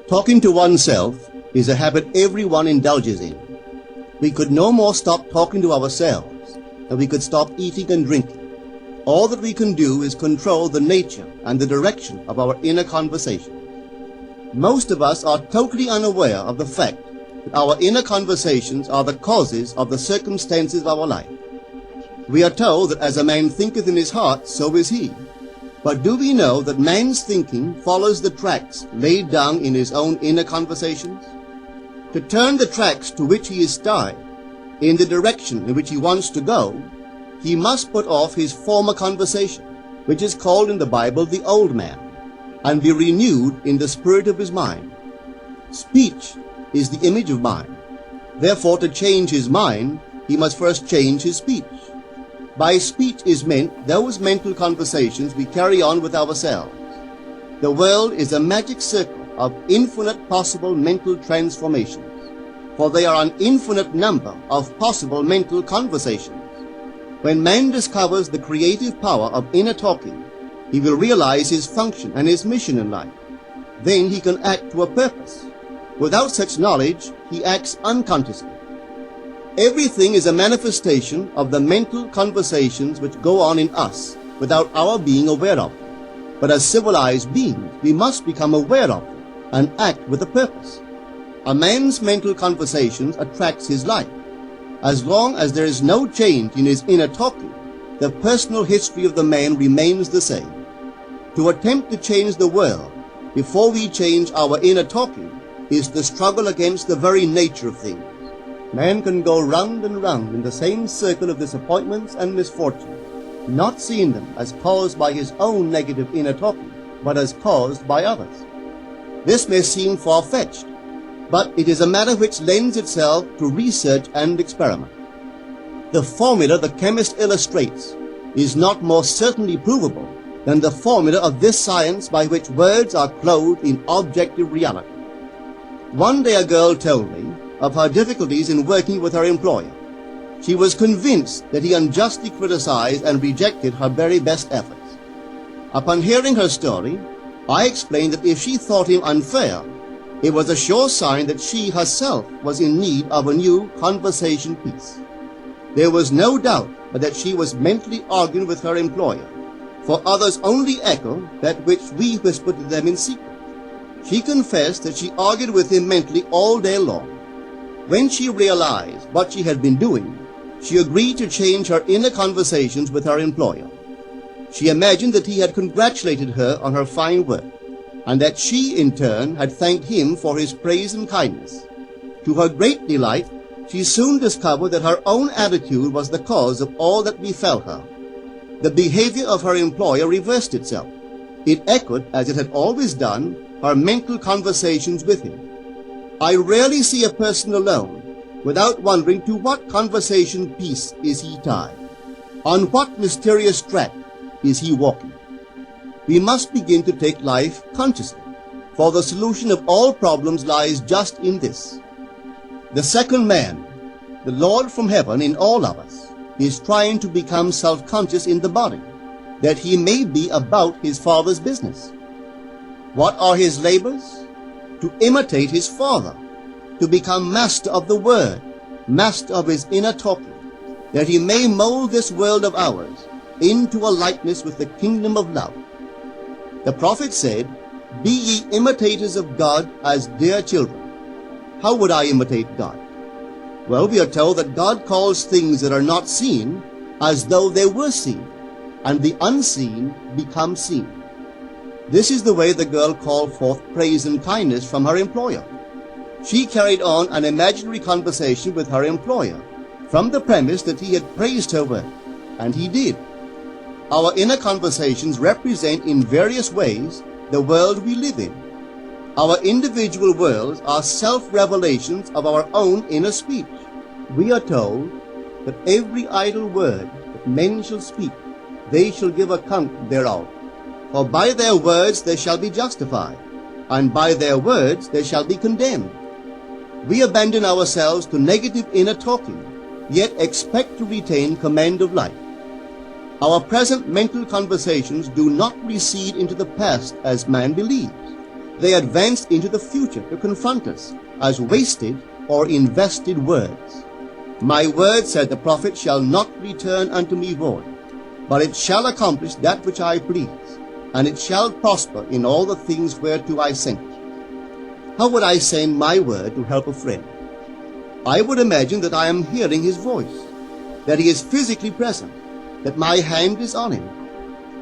Talking to oneself is a habit everyone indulges in. We could no more stop talking to ourselves than we could stop eating and drinking. All that we can do is control the nature and the direction of our inner conversation. Most of us are totally unaware of the fact that our inner conversations are the causes of the circumstances of our life. We are told that as a man thinketh in his heart, so is he. But do we know that man's thinking follows the tracks laid down in his own inner conversations? To turn the tracks to which he is tied, in the direction in which he wants to go, he must put off his former conversation, which is called in the Bible the old man, and be renewed in the spirit of his mind. Speech is the image of mind. Therefore, to change his mind, he must first change his speech. By speech is meant those mental conversations we carry on with ourselves. The world is a magic circle of infinite possible mental transformations, for there are an infinite number of possible mental conversations. When man discovers the creative power of inner talking, he will realize his function and his mission in life. Then he can act to a purpose. Without such knowledge, he acts unconsciously. Everything is a manifestation of the mental conversations which go on in us without our being aware of them. But as civilized beings, we must become aware of them and act with a purpose. A man's mental conversations attracts his life. As long as there is no change in his inner talking, the personal history of the man remains the same. To attempt to change the world before we change our inner talking is the struggle against the very nature of things. Man can go round and round in the same circle of disappointments and misfortunes, not seeing them as caused by his own negative inner talking, but as caused by others. This may seem far-fetched, but it is a matter which lends itself to research and experiment. The formula the chemist illustrates is not more certainly provable than the formula of this science by which words are clothed in objective reality. One day a girl told me of her difficulties in working with her employer. She was convinced that he unjustly criticized and rejected her very best efforts. Upon hearing her story, I explained that if she thought him unfair, it was a sure sign that she herself was in need of a new conversation piece. There was no doubt but that she was mentally arguing with her employer, for others only echo that which we whisper to them in secret. She confessed that she argued with him mentally all day long. When she realized what she had been doing, she agreed to change her inner conversations with her employer. She imagined that he had congratulated her on her fine work, and that she, in turn, had thanked him for his praise and kindness. To her great delight, she soon discovered that her own attitude was the cause of all that befell her. The behavior of her employer reversed itself. It echoed, as it had always done, her mental conversations with him. I rarely see a person alone without wondering to what conversation piece is he tied. On what mysterious track is he walking? We must begin to take life consciously, for the solution of all problems lies just in this. The second man, the Lord from heaven in all of us, is trying to become self-conscious in the body, that he may be about his Father's business. What are his labors? To imitate his Father, to become master of the Word, master of his inner talking, that he may mold this world of ours into a likeness with the kingdom of love. The prophet said, "Be ye imitators of God as dear children." How would I imitate God? Well, we are told that God calls things that are not seen as though they were seen, and the unseen become seen. This is the way the girl called forth praise and kindness from her employer. She carried on an imaginary conversation with her employer from the premise that he had praised her work, and he did. Our inner conversations represent in various ways the world we live in. Our individual worlds are self-revelations of our own inner speech. We are told that every idle word that men shall speak, they shall give account thereof. For by their words they shall be justified, and by their words they shall be condemned. We abandon ourselves to negative inner talking, yet expect to retain command of life. Our present mental conversations do not recede into the past as man believes. They advanced into the future to confront us as wasted or invested words. My word, said the prophet, shall not return unto me void, but it shall accomplish that which I please, and it shall prosper in all the things whereto I sent it. How would I send my word to help a friend? I would imagine that I am hearing his voice, that he is physically present, that my hand is on him.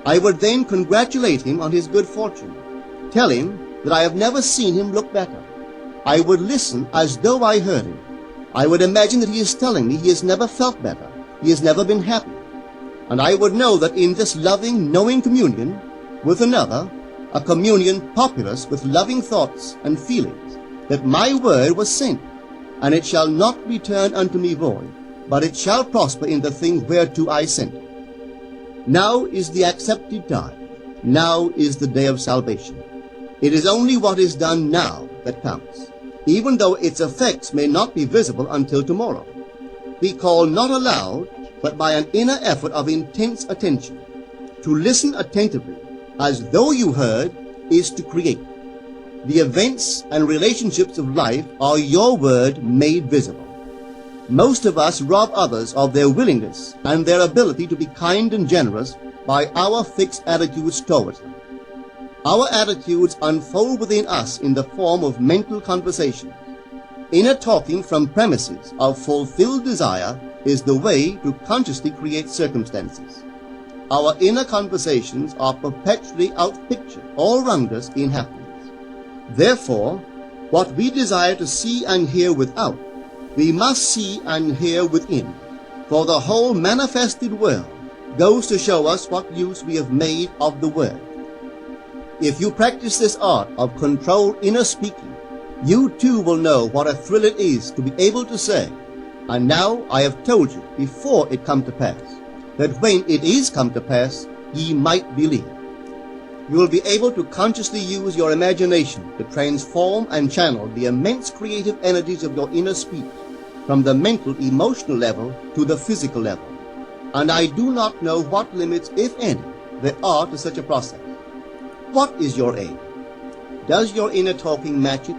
I would then congratulate him on his good fortune, tell him that I have never seen him look better. I would listen as though I heard him. I would imagine that he is telling me he has never felt better, he has never been happy. And I would know that in this loving, knowing communion with another, a communion populous with loving thoughts and feelings, that my word was sent, and it shall not return unto me void, but it shall prosper in the thing whereto I sent it. Now is the accepted time. Now is the day of salvation. It is only what is done now that counts, even though its effects may not be visible until tomorrow. We call not aloud, but by an inner effort of intense attention. To listen attentively, as though you heard, is to create. The events and relationships of life are your word made visible. Most of us rob others of their willingness and their ability to be kind and generous by our fixed attitudes towards them. Our attitudes unfold within us in the form of mental conversations. Inner talking from premises of fulfilled desire is the way to consciously create circumstances. Our inner conversations are perpetually outpictured all around us in happiness. Therefore, what we desire to see and hear without, we must see and hear within, for the whole manifested world goes to show us what use we have made of the word. If you practice this art of controlled inner speaking, you too will know what a thrill it is to be able to say, and now I have told you before it come to pass, that when it is come to pass, ye might believe. You will be able to consciously use your imagination to transform and channel the immense creative energies of your inner speech from the mental, emotional level to the physical level. And I do not know what limits, if any, there are to such a process. What is your aim? Does your inner talking match it?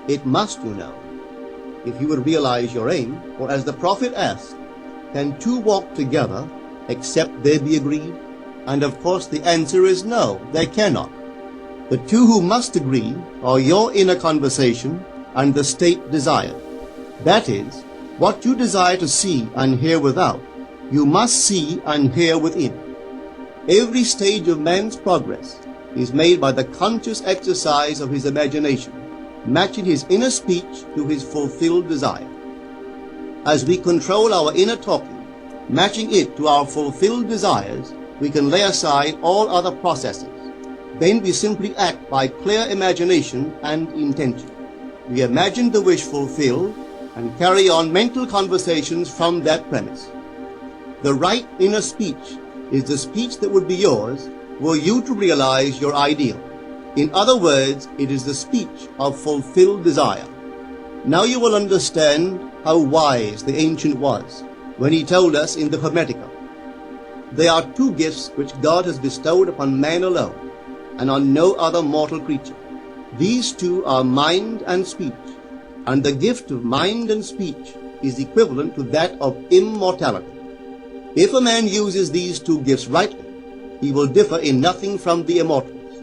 It must, you know. If you would realize your aim, or as the prophet asked, can two walk together except they be agreed? And of course the answer is no, they cannot. The two who must agree are your inner conversation and the state desired. That is, what you desire to see and hear without, you must see and hear within. Every stage of man's progress is made by the conscious exercise of his imagination, matching his inner speech to his fulfilled desire. As we control our inner talking, matching it to our fulfilled desires, we can lay aside all other processes. Then we simply act by clear imagination and intention. We imagine the wish fulfilled and carry on mental conversations from that premise. The right inner speech is the speech that would be yours were you to realize your ideal. In other words, it is the speech of fulfilled desire. Now you will understand how wise the ancient was when he told us in the Hermetica. There are two gifts which God has bestowed upon man alone, and on no other mortal creature. These two are mind and speech, and the gift of mind and speech is equivalent to that of immortality. If a man uses these two gifts rightly, he will differ in nothing from the immortals,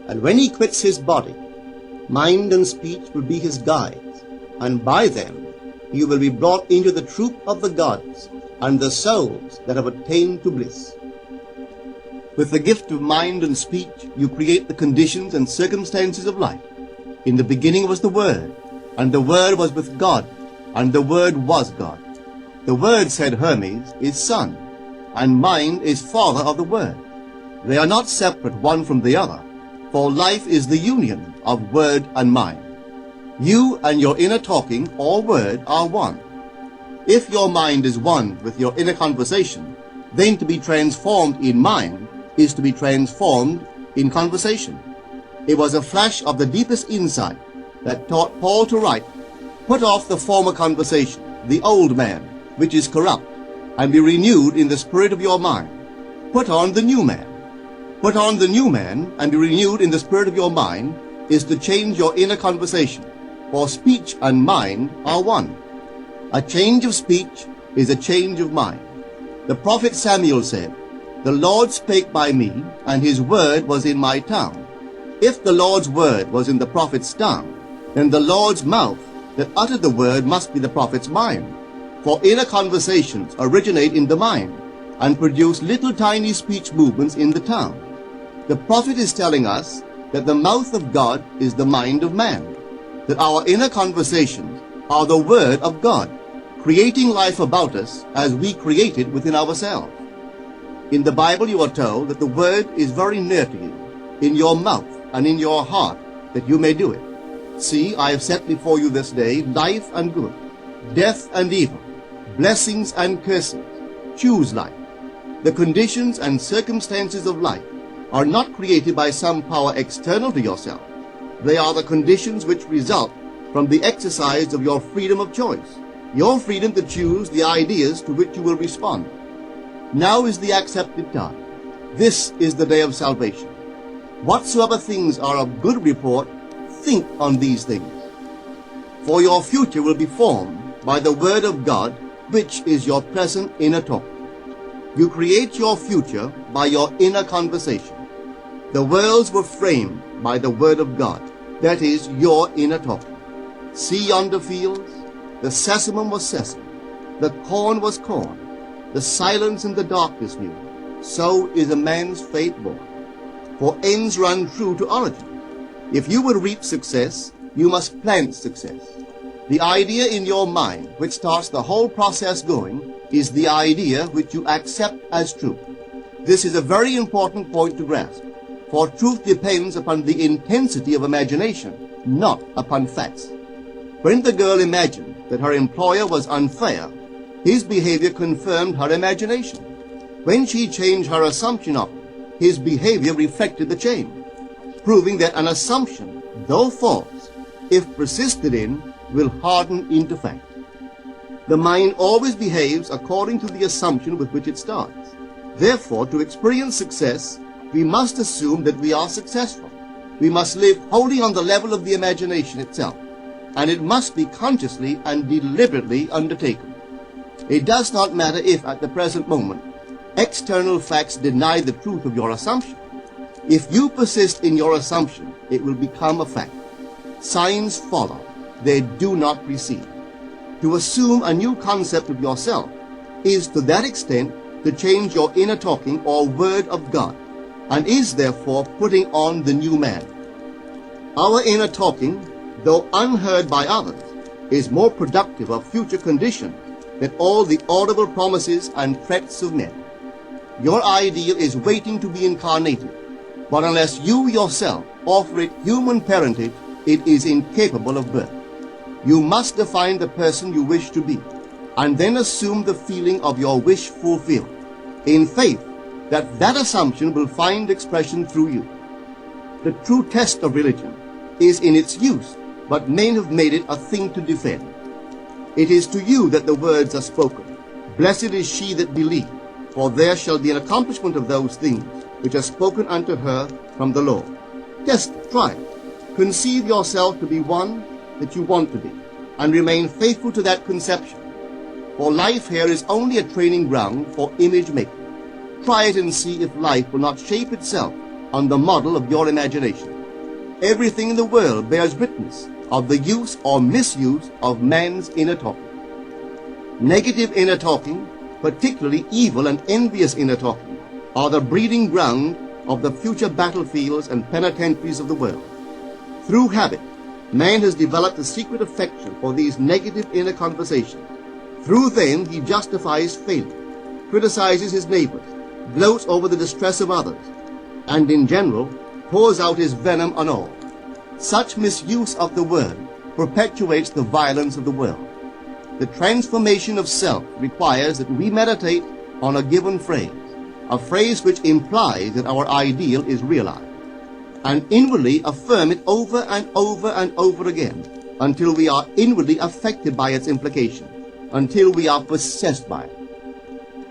and when he quits his body, mind and speech will be his guides, and by them he will be brought into the troop of the gods and the souls that have attained to bliss. With the gift of mind and speech, you create the conditions and circumstances of life. In the beginning was the Word, and the Word was with God, and the Word was God. The Word, said Hermes, is Son, and mind is Father of the Word. They are not separate one from the other, for life is the union of Word and mind. You and your inner talking or word are one. If your mind is one with your inner conversation, then to be transformed in mind is to be transformed in conversation. It was a flash of the deepest insight that taught Paul to write, "Put off the former conversation, the old man, which is corrupt, and be renewed in the spirit of your mind. Put on the new man." Put on the new man and be renewed in the spirit of your mind is to change your inner conversation, for speech and mind are one. A change of speech is a change of mind. The prophet Samuel said, "The Lord spake by me, and his word was in my tongue." If the Lord's word was in the prophet's tongue, then the Lord's mouth that uttered the word must be the prophet's mind. For inner conversations originate in the mind and produce little tiny speech movements in the tongue. The prophet is telling us that the mouth of God is the mind of man, that our inner conversations are the word of God, creating life about us as we create it within ourselves. In the Bible you are told that the word is very near to you, in your mouth and in your heart, that you may do it. See, I have set before you this day life and good, death and evil, blessings and curses. Choose life. The conditions and circumstances of life are not created by some power external to yourself. They are the conditions which result from the exercise of your freedom of choice, your freedom to choose the ideas to which you will respond. Now is the accepted time. This is the day of salvation. Whatsoever things are of good report, think on these things. For your future will be formed by the word of God, which is your present inner talk. You create your future by your inner conversation. The worlds were framed by the word of God, that is, your inner talk. See yonder fields? The sesamum was sesame, the corn was corn, the silence and the darkness knew. So is a man's fate born. For ends run true to origin. If you would reap success, you must plant success. The idea in your mind which starts the whole process going is the idea which you accept as truth. This is a very important point to grasp, for truth depends upon the intensity of imagination, not upon facts. When the girl imagined that her employer was unfair, his behavior confirmed her imagination. When she changed her assumption of him, his behavior reflected the change, proving that an assumption, though false, if persisted in, will harden into fact. The mind always behaves according to the assumption with which it starts. Therefore, to experience success, we must assume that we are successful. We must live wholly on the level of the imagination itself, and it must be consciously and deliberately undertaken. It does not matter if, at the present moment, external facts deny the truth of your assumption. If you persist in your assumption, it will become a fact. Signs follow, they do not precede. To assume a new concept of yourself is to that extent to change your inner talking or word of God, and is therefore putting on the new man. Our inner talking, though unheard by others, is more productive of future conditions than all the audible promises and threats of men. Your ideal is waiting to be incarnated, but unless you yourself offer it human parentage, it is incapable of birth. You must define the person you wish to be, and then assume the feeling of your wish fulfilled, in faith that that assumption will find expression through you. The true test of religion is in its use, but men have made it a thing to defend. It is to you that the words are spoken. Blessed is she that believed, for there shall be an accomplishment of those things which are spoken unto her from the Lord. Test it, try it. Conceive yourself to be one that you want to be, and remain faithful to that conception. For life here is only a training ground for image making. Try it and see if life will not shape itself on the model of your imagination. Everything in the world bears witness of the use or misuse of man's inner talking. Negative inner talking, particularly evil and envious inner talking, are the breeding ground of the future battlefields and penitentiaries of the world. Through habit, man has developed a secret affection for these negative inner conversations. Through them he justifies failure, criticizes his neighbors, gloats over the distress of others, and in general pours out his venom on all. Such misuse of the word perpetuates the violence of the world. The transformation of self requires that we meditate on a given phrase, a phrase which implies that our ideal is realized, and inwardly affirm it over and over and over again until we are inwardly affected by its implication, until we are possessed by it.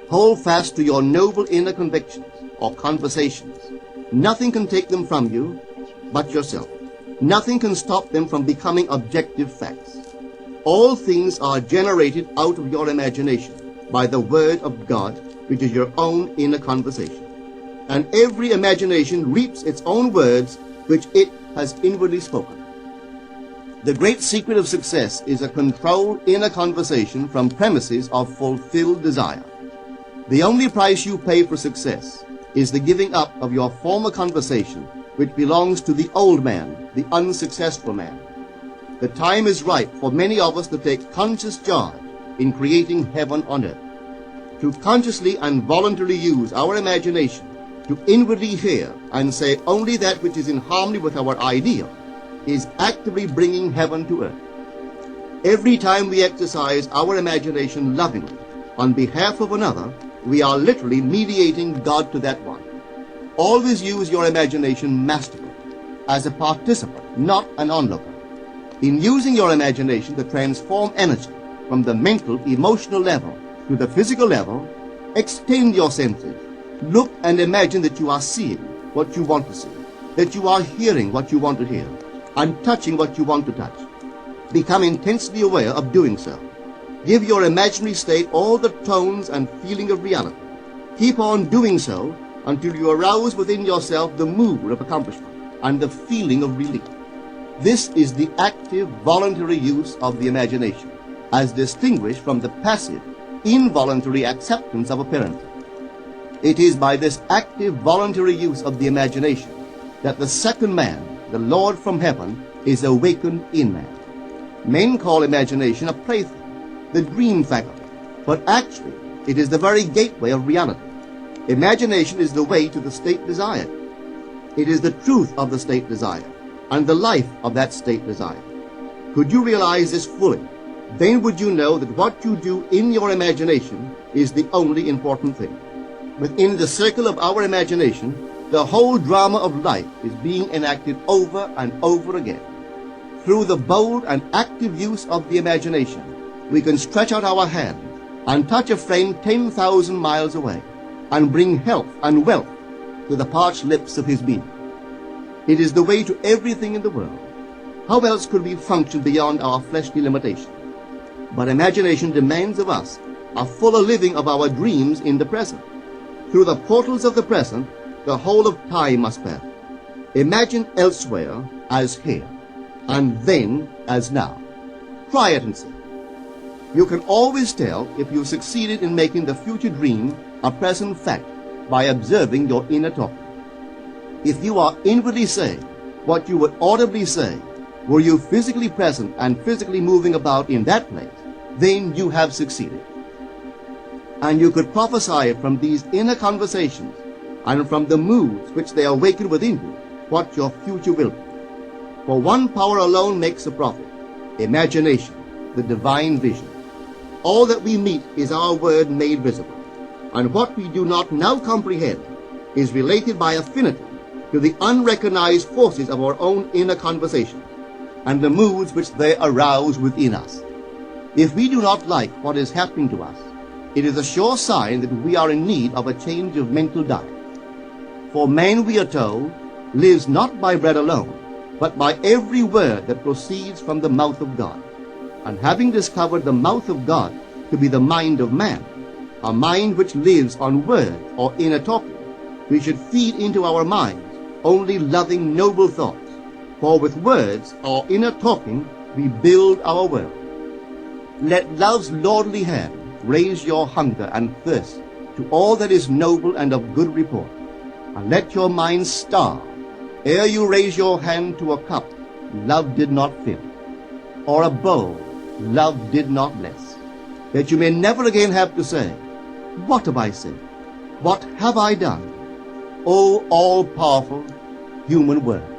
Hold fast to your noble inner convictions or conversations. Nothing can take them from you but yourself. Nothing can stop them from becoming objective facts. All things are generated out of your imagination by the Word of God, which is your own inner conversation. And every imagination reaps its own words, which it has inwardly spoken. The great secret of success is a controlled inner conversation from premises of fulfilled desire. The only price you pay for success is the giving up of your former conversation, which belongs to the old man, the unsuccessful man. The time is ripe for many of us to take conscious charge in creating heaven on earth. To consciously and voluntarily use our imagination to inwardly hear and say only that which is in harmony with our ideal is actively bringing heaven to earth. Every time we exercise our imagination lovingly on behalf of another, we are literally mediating God to that one. Always use your imagination masterfully, as a participant, not an onlooker. In using your imagination to transform energy from the mental, emotional level to the physical level, extend your senses. Look and imagine that you are seeing what you want to see, that you are hearing what you want to hear, and touching what you want to touch. Become intensely aware of doing so. Give your imaginary state all the tones and feeling of reality. Keep on doing so until you arouse within yourself the mood of accomplishment and the feeling of relief. This is the active, voluntary use of the imagination, as distinguished from the passive, involuntary acceptance of appearances. It is by this active, voluntary use of the imagination that the second man, the Lord from heaven, is awakened in man. Men call imagination a plaything, the dream faculty, but actually it is the very gateway of reality. Imagination is the way to the state desired. It is the truth of the state desired, and the life of that state desired. Could you realize this fully, then would you know that what you do in your imagination is the only important thing. Within the circle of our imagination, the whole drama of life is being enacted over and over again. Through the bold and active use of the imagination, we can stretch out our hand and touch a friend 10,000 miles away and bring health and wealth to the parched lips of his being. It is the way to everything in the world. How else could we function beyond our fleshly limitations? But imagination demands of us a fuller living of our dreams in the present. Through the portals of the present, the whole of time must pass. Imagine elsewhere as here, and then as now. Try it and see. You can always tell if you've succeeded in making the future dream a present fact by observing your inner talking. If you are inwardly saying what you would audibly say were you physically present and physically moving about in that place, then you have succeeded. And you could prophesy from these inner conversations and from the moods which they awaken within you what your future will be. For one power alone makes a prophet, imagination, the divine vision. All that we meet is our word made visible, and what we do not now comprehend is related by affinity to the unrecognized forces of our own inner conversation and the moods which they arouse within us. If we do not like what is happening to us, it is a sure sign that we are in need of a change of mental diet. For man, we are told, lives not by bread alone, but by every word that proceeds from the mouth of God. And having discovered the mouth of God to be the mind of man, a mind which lives on word or inner talking, we should feed into our minds only loving, noble thoughts. For with words or inner talking, we build our world. Let love's lordly hand raise your hunger and thirst to all that is noble and of good report, and let your mind starve ere you raise your hand to a cup love did not fill, or a bowl love did not bless, that you may never again have to say, "What have I said? What have I done?" O all-powerful human word.